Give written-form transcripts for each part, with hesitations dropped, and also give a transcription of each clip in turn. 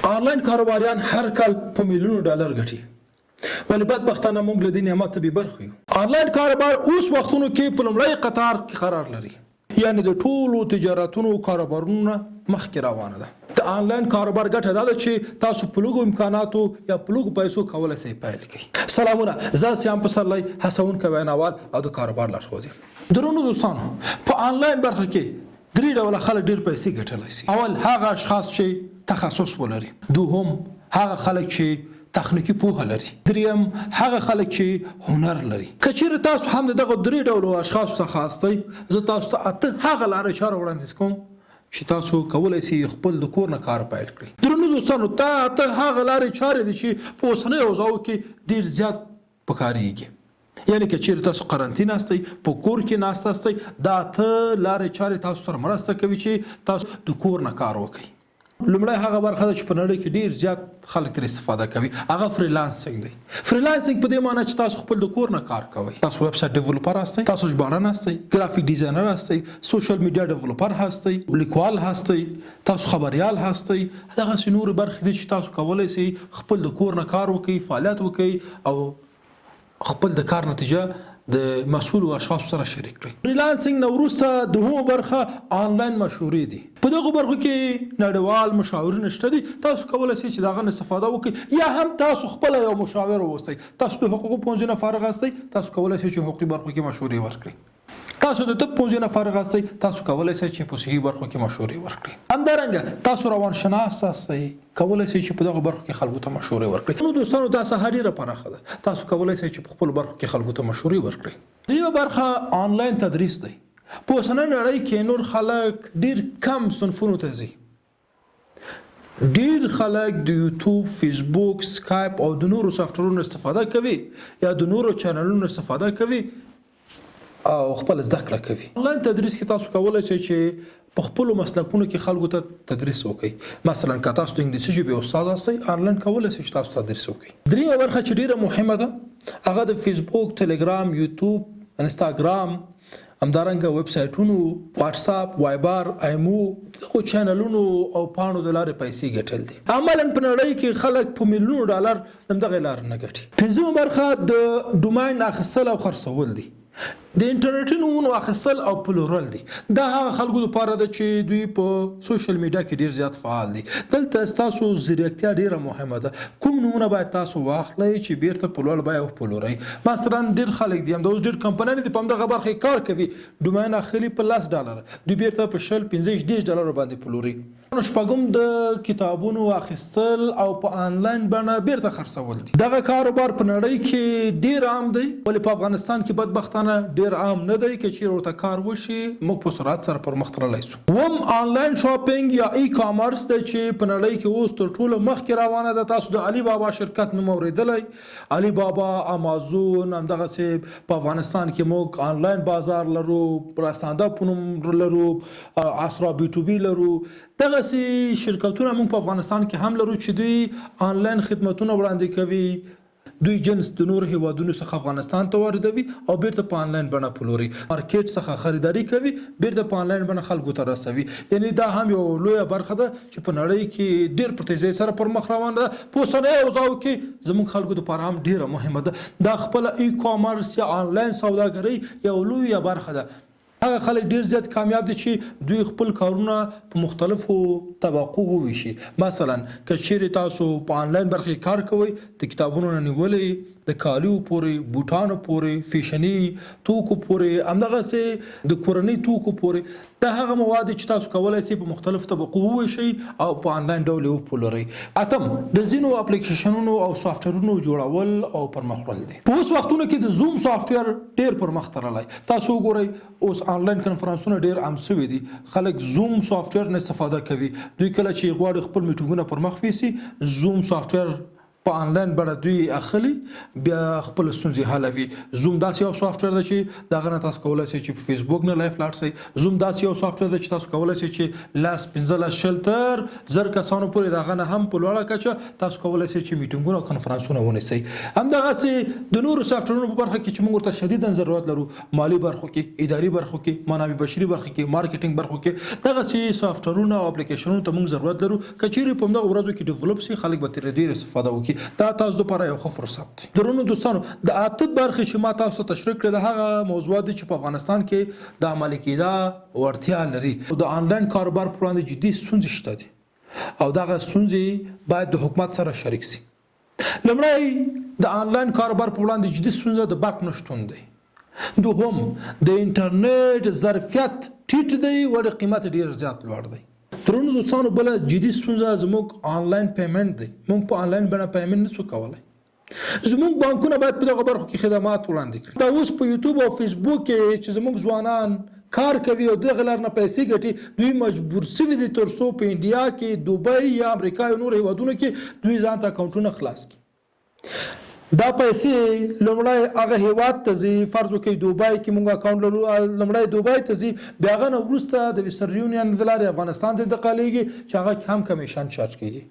آنلاین کاروباریان هر کال په میلیونو ډالر ګټي، ولی بدبختانه موږ له دې نعمت بې برخې یو. آنلاین کاروبار اوس وختونو کې په لومړی قطار کې قرار لري، یعنی د ټولو تجارتونو کاروبارونو مخکې روانه ده. د آنلاین کاروبار ګټه دا ده چې تاسو په لږو امکاناتو یا په لږو پیسو کولی شئ پیل کړئ. سلامونه، زه سیام پسرلی، هڅونکی ویناوال او د کاروبار لارښود یم. درنو دوستانو، په آنلاین برخه کې درې ډوله خلک ډېر پیسې ګټلی شي. اول هغه اشخاص چې تخصص ولري، دوهم هغه خلک چې تخنیکی پوهه لري، دریم هغه خلک چې هنر لري. که چیرې تاسو هم دغه درې ډولو اشخاصو څخه یاستئ، زه تاسو ته اته هغه لارې چارې وړاندیز کوم چې تاسو کولی شئ خپل د کور نه کار پیل کړئ. درنو دوستانو، اته هغه لارې چارې دي چې په اوسنیو اوضاعو کې ډېر زیات پکارېږي. یعنی که چیرې تاسو قرنطین یاستئ، په کور کې ناست یاستئ، دا اته لارې چارې تاسو سره مرسته کوي چې تاسو د کور نه کار وکړئ. لومړی هغه برخه ده چې په نړۍ کې ډېر زیات خلک ترې استفاده کوي، هغه فریلانسینګ دی. فریلانسینګ په دې معنی چې تاسو خپل د کور نه کار کوئ. تاسو ویب سایټ ډیولپر هستئ، تاسو ژباړن هستئ، ګرافیک ډیزاینر هستئ، سوشل میډیا ډیولپر هستئ، لیکوال هستئ، تاسو خبریال هستئ. دغسې نورې برخې دي چې تاسو کولی شئ خپل د کور نه کار وکړئ، فعالیت وکړئ او خپل د کار نتیجه د مسؤلو اشخاصو سره شریک کړئ. فریلانسینګ نه وروسته دوهمه برخه آنلاین مشورې دي. په دغه برخو کې نړیوال مشاورین شته دي. تاسو کولی شئ چې د هغه نه استفاده وکړئ، یا هم تاسو خپله یو مشاور واوسئ. تاسو د حقوقو پوهنځي نه فارغ یاستئ، تاسو کولی شئ چې حقوقي برخو کې مشورې ورکړئ. تاسو د طب پوهنځي نه فارغ یاستئ، تاسو کولی شئ چې په صحي برخو کې مشورې ورکړئ. همدارنګه تاسو روانشناس یاستئ، کولی شئ چې په دغه برخو کې خلکو ته مشورې ورکړئ. نو دوستانو، دا ساحه ډېره پراخه ده. تاسو کولی شئ چې په خپلو برخو کې خلکو ته مشورې ورکړئ. دریمه برخه آنلاین تدریس دی. په اوسنۍ نړۍ کې نور خلک ډېر کم صنفونو ته ځي. ډېر خلک د یوټیوب، فیسبوک، سکایپ او د نورو سافټویرونو استفاده کوي، یا د نورو چینلونو استفاده کوي او خپل زده کړه کوي. آنلاین تدریس کې تاسو کولی شئ چې په خپلو مسلکونو کې خلکو ته تدریس وکړئ. مثلا که تاسو د انګلیسي ژبې استاد یاستئ، آنلاین کولی شئ چې تاسو تدریس وکړئ. دریمه برخه چې ډېره مهمه ده، هغه د فیسبوک، ټلګرام، یوټیوب، انسټاګرام، همدارنګه ویب سایټونو، واتساپ، وایبر، ایمو، دغو چینلونو او پاڼو د لارې پیسې ګټل دي. عملاً په نړۍ کې خلک په میلیونو ډالر همدغې لارې نه ګټي. پنځمه برخه د ډوماین اخیستل او خرڅول دي. د انټرنیټي نومونو اخیستل او پلورل دي. دا هغه خلکو لپاره ده چې دوی په سوشل میډیا کې ډېر زیات فعال دي. دلته ستاسو ځیرکتیا ډېره مهمه ده. کوم نومونه باید تاسو واخلئ چې بیرته په لوړ بیه وپلورئ. مثلا ډېر خلک دي، همدا اوس ډېر کمپنیانې دي په همدغه برخه کې کار کوي، ډوماین اخلي په $10، دوی بیرته په $20، $15 باندې پلوري. شپږم د کتابونو اخیستل او په آنلاین بڼه بیرته خرڅول دي. دغه کاروبار په نړۍ کې ډېر عام دی، ولې په افغانستان کې بدبختانه ډېر عام نه دی. که چیرې ورته کار وشي، موږ په سرعت سره پرمخ تللی شو. اووم آنلاین شاپینګ یا ای کامرس دی چې په نړۍ کې اوس تر ټولو مخکې روانه ده. تاسو د علي بابا شرکت نوم اورېدلی، علي بابا، امازون، همدغسې په افغانستان کې موږ آنلاین بازار لرو، رسانده په نوم لرو، اسرا بی ټو بی لرو. دغسې شرکتونه موږ په افغانستان کې هم لرو چې دوی آنلاین خدمتونه وړاندې کوي. دوی جنس د نورو هیوادونو څخه افغانستان ته واردوي او بیرته په آنلاین بڼه پلوري. مارکیټ څخه خریداري کوي، بیرته په آنلاین بڼه خلکو ته رسوي. یعنی دا هم یو لویه برخه ده چې په نړۍ کې ډېر په تیزۍ سره پر مخ روانه ده. په اوسنیو اوضاعو کې زموږ خلکو دپاره هم ډېره مهمه ده. دا خپله ای کامرس یا آنلاین سوداګرۍ یو لویه برخه ده. هغه خلک ډېر زیات کامیاب دي چې دوی خپل کارونه په مختلفو طبقو وویشي. مثلا که چیرې تاسو په آنلاین برخه کې کار کوئ، د کتابونو نه نیولې د کالیو پورې، بوټانو پورې، فیشني توکو پورې، همدغسې د کورنۍ توکو پورې، دا هغه مواد چې تاسو کولی شئ په مختلفو طبقو وویشئ او په آنلاین ډول یې وپلورئ. اتم د ځینو اپلیکیشنونو او سافټویرونو جوړول او پرمخ وړل دي. په اوس وختونو کې د زوم سافټویر ډېر پرمخ تللی. تاسو وګورئ اوس آنلاین کنفرانسونه ډېر عام شوي دي. خلک زوم سافټویر نه استفاده کوي. دوی کله چې غواړي خپل میټینګونه پرمخ ویسي، زوم سافټویر په آنلاین بڼه دوی اخلي بیا خپل ستونزې حلوي. زوم داسې یو سافټویر دی چې دغه نه تاسو کولی شئ چې په فیسبوک نه لایف لاړ شئ. زوم داسې یو سافټویر دی چې تاسو کولی شئ چې 15 تر 1000 کسانو پورې دغه نه هم په لوړه کچه تاسو کولی شئ چې میټینګونه او کنفرانسونه ونیسئ. همدغسې د نورو سافټویرونو په برخه کې چې موږ ورته شدیدا ضرورت لرو، مالي برخو کې، اداري برخو کې، منابع بشري برخه کې، مارکیټینګ برخو کې، دغسې سافټویرونه او اپلیکیشنونو ته موږ ضرورت لرو. که چیرې په همدغه ورځو کې ډیولپ شي خلک به ترې ډېر استفاده وکړي. دا تاسو لپاره یو ښه فرصت دی. درنو دوستانو، د اته برخې چې ما تاسو ته تشریح کړې د هغه موضوعات دي چې په افغانستان کې د عملي کېدا وړتیا لري. د آنلاین کاروبار پر وړاندې جدي ستونزې شته دي او دغه ستونزې باید د حکومت سره شریک شي. لومړی د آنلاین کاروبار پر وړاندې جدي ستونزه د برق نشتون دی. دوهم د انټرنیټ ظرفیت ټیټ دی ولې قیمت ډېر زیات لوړ دی. درنو دوستانو، بله جدي ستونزه زموږ آنلاین پیمنټ دی. موږ په آنلاین بڼه پیمنټ نشو کولی. زموږ بانکونه باید په دغه برخو کې خدمات وړاندې کړي. دا اوس په یوټیوب او فیسبوک کې چې زموږ ځوانان کار کوي او دغه لار نه پیسې ګټي، دوی مجبور شوي دي تر څو په انډیا کې، دوبۍ یا امریکا یا نور هیوادونو کې دوی ځان ته اکاونټونه خلاص کړي. دا پیسې لومړی هغه هیواد ته ځي، فرض وکړئ دوبۍ کې موږ اکاونټ لرو، لومړی دوبۍ ته ځي، بیا هغه نه وروسته د ویسټرن یونین د لارې افغانستان ته انتقالیږي چې هغه هم کمیشن چارج کیږي.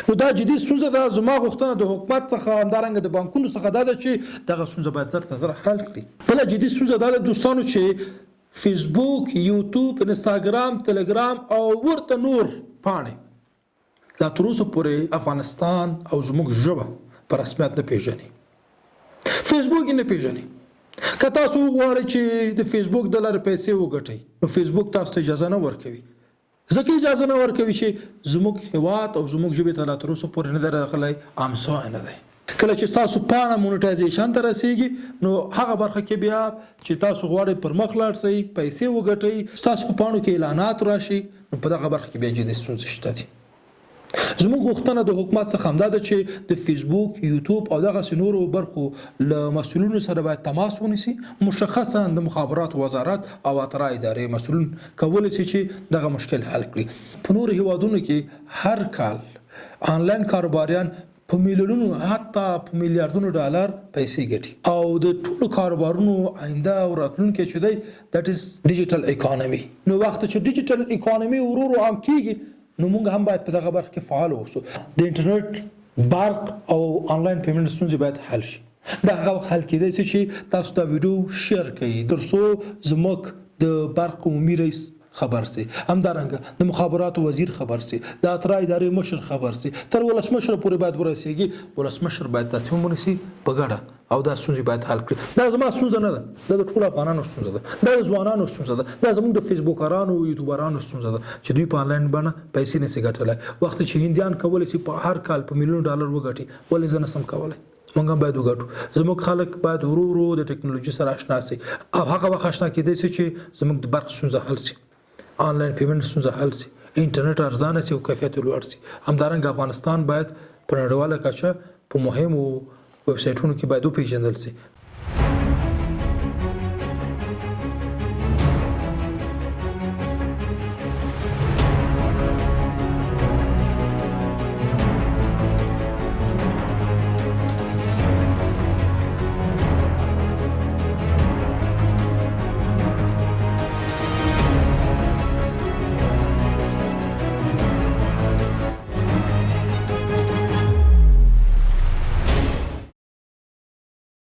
نو دا جدي ستونزه ده. زما غوښتنه د حکومت څخه همدارنګه د بانکونو څخه دا ده چې دغه ستونزه باید زر تر زر حل کړي. بله جدي ستونزه دا ده دوستانو چې فیسبوک، یوټیوب، انسټاګرام، تلګرام او ورته نور پاڼې لا تر اوسه پورې افغانستان او زموږ ژبه په رسمیت نه پیژني. فیسبوک یې نه پیژني. که تاسو وغواړئ چې د فیسبوک د لارې پیسې وګټئ نو فیسبوک تاسو ته اجازه نه ورکوي. ځکه اجازه نه ورکوي چې زموږ هیواد او زموږ ژبې ته لا تر اوسه پورې نه دی راغلی، عام شوی نه دی. کله چې تاسو پاڼه مونټایزیشن ته رسیږي نو هغه برخه کې بیا چې تاسو غواړئ پر مخ لاړ شئ، پیسې وګټئ، ستاسو په پاڼو کې اعلانات راشي، نو په دغه برخه کې بیا جدي ستونزې شته دي. زموږ غوښتنه د حکومت څخه همدا ده چې د فیسبوک، یوټیوب او دغسې نورو برخو له مسؤلینو سره باید تماس ونیسي. مشخصا د مخابراتو وزارت او اترا ادارې مسؤلین کولی شي چې دغه مشکل حل کړي. په نورو هیوادونو کې هر کال آنلاین کاروباریان په میلیونونو حتی په میلیاردونو ډالر پیسې ګټي او د ټولو کاروبارونو آینده او راتلونکی چې دی دیټ از ډیجیټل اکانومي. نو وخت چې ډیجیټل اکانومي ورو ورو عام کیږي نو موږ هم باید په دغه برخه کې فعال اوسو. د انټرنیټ، برق او آنلاین پیمنټ ستونزې باید حل شي. دا هغه وخت حل کېدای شي چې تاسو دا ویډیو شیر کړئ تر څو زموږ د برق عمومي رئیس خبر سي، همدارنګه د مخابراتو وزیر خبر سي، د اترا ادارې مشر خبر سي، تر ولسمشر پورې باید ورسیږي. ولسمشر باید تصمیم ونیسي په ګډه او دا ستونزې باید حل کړي. دا زما ستونزه نه ده، دا د ټولو افغانانو ستونزه ده، دا د ځوانانو ستونزه ده، دا زموږ د فیسبوکرانو او یوټیوبرانو ستونزه ده چې دوی په آنلاین بڼه پیسې نشي ګټلی. وخت چې هندیان کولی شي په هر کال په میلیون ډالر وګټي، ولې زه نشم کولی؟ موږ هم باید وګټو. زموږ خلک باید ورو ورو د ټکنالوژي سره اشنا شي او هغه وخت اشنا کېدای شي چې زموږ د برق ستونزه حل شي، آنلاین پیمنټ ستونزه حل شي، انټرنیټ ارزانه شي او کیفیت لوړ شي. همدارنګه افغانستان باید په نړیواله کچه په مهمو ویب سایټونو کې باید وپېژندل شي.